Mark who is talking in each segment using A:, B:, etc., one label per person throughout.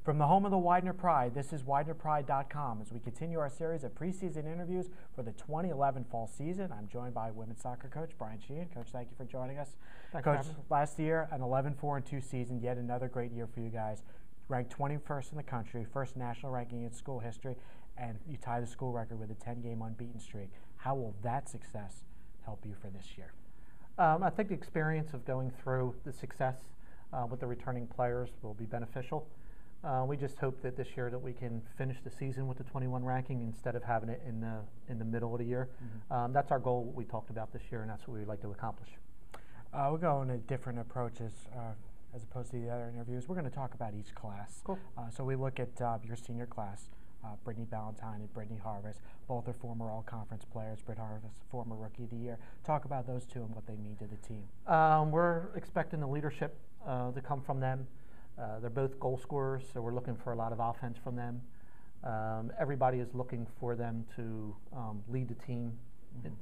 A: From the home of the Widener Pride, this is WidenerPride.com as we continue our series of preseason interviews for the 2011 fall season. I'm joined by women's soccer coach Brian Sheehan. Coach, thank you for joining us.
B: Thanks,
A: Coach, last year, an 11-4-2 season, yet another great year for you guys. Ranked 21st in the country, first national ranking in school history, and you tie the school record with a 10-game unbeaten streak. How will that success help you for this year?
B: I think the experience of going through the success with the returning players will be beneficial. We just hope that this year that we can finish the season with the 21 ranking instead of having it in the middle of the year. That's our goal, what we talked about this year, and that's what we'd like to accomplish.
A: We're going to different approaches as opposed to the other interviews. We're going to talk about each class.
B: Cool.
A: So we look at your senior class, Brittany Ballantyne and Brittany Harvest. Both are former all-conference players. Britt Harvest, former Rookie of the Year. Talk about those two and what they mean to the team.
B: We're expecting the leadership to come from them. They're both goal scorers, so we're looking for a lot of offense from them. Everybody is looking for them to lead the team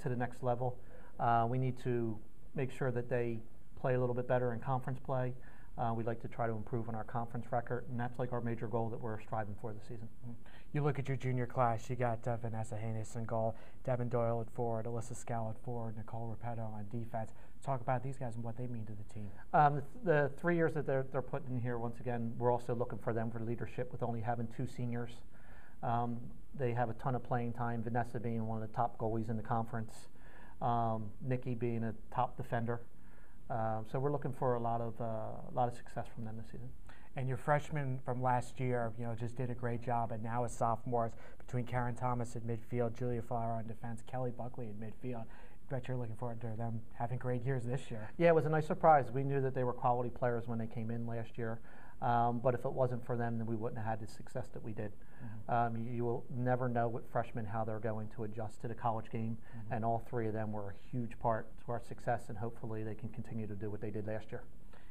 B: to the next level. We need to make sure that they play a little bit better in conference play. We'd like to try to improve on our conference record, and that's like our major goal that we're striving for this season.
A: You look at your junior class, you got Vanessa Haynes in goal, Devin Doyle at forward, Alyssa Scal at forward, Nicole Repetto on defense. Talk about these guys and what they mean to the team.
B: The 3 years that they're putting in here, once again, we're also looking for them for leadership with only having 2 seniors. They have a ton of playing time, Vanessa being one of the top goalies in the conference, Nikki being a top defender. So we're looking for a lot of success from them this season.
A: And your freshmen from last year, just did a great job, and now as sophomores, between Karen Thomas at midfield, Julia Flower on defense, Kelly Buckley at midfield. Bet you're looking forward to them having great years this year.
B: Yeah, it was a nice surprise. We knew that they were quality players when they came in last year, but if it wasn't for them, then we wouldn't have had the success that we did. You will never know with freshmen how they're going to adjust to the college game, and all 3 of them were a huge part to our success, and hopefully they can continue to do what they did last year.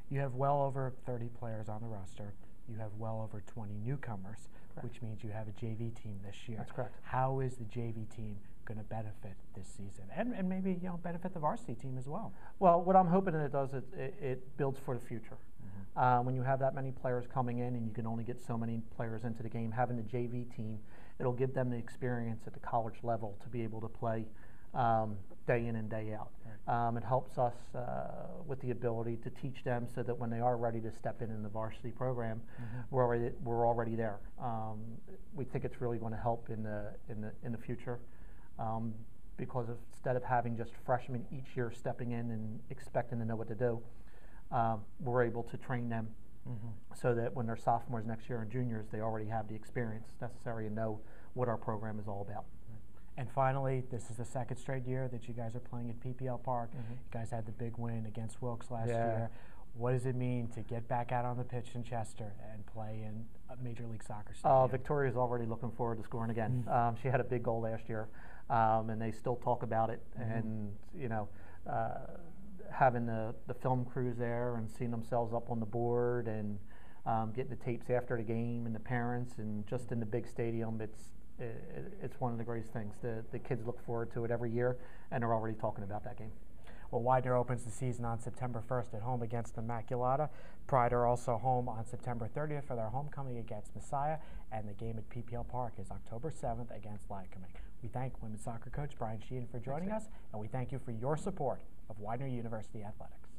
A: You have well over 30 players on the roster. You have well over 20 newcomers, which means you have a JV team this year.
B: That's correct.
A: How is the JV team going to benefit this season, and maybe benefit the varsity team as well?
B: Well, what I'm hoping that it does is it builds for the future. When you have that many players coming in and you can only get so many players into the game, having the JV team, it'll give them the experience at the college level to be able to play day in and day out. It helps us with the ability to teach them so that when they are ready to step in the varsity program, we're already there. We think it's really going to help in the future because instead of having just freshmen each year stepping in and expecting to know what to do, we're able to train them so that when they're sophomores next year and juniors, they already have the experience necessary and know what our program is all about.
A: And finally, this is the 2nd straight year that you guys are playing at PPL Park. You guys had the big win against Wilkes last year. What does it mean to get back out on the pitch in Chester and play in a Major League Soccer stadium?
B: Victoria's already looking forward to scoring again. She had a big goal last year, and they still talk about it. And having the film crews there and seeing themselves up on the board and getting the tapes after the game and the parents and just in the big stadium, it's one of the greatest things. The kids look forward to it every year, and they're already talking about that game.
A: Well, Widener opens the season on September 1st at home against Immaculata. Pride are also home on September 30th for their homecoming against Messiah, and the game at PPL Park is October 7th against Lycoming. We thank women's soccer coach Brian Sheehan for joining us, and we thank you for your support of Widener University Athletics.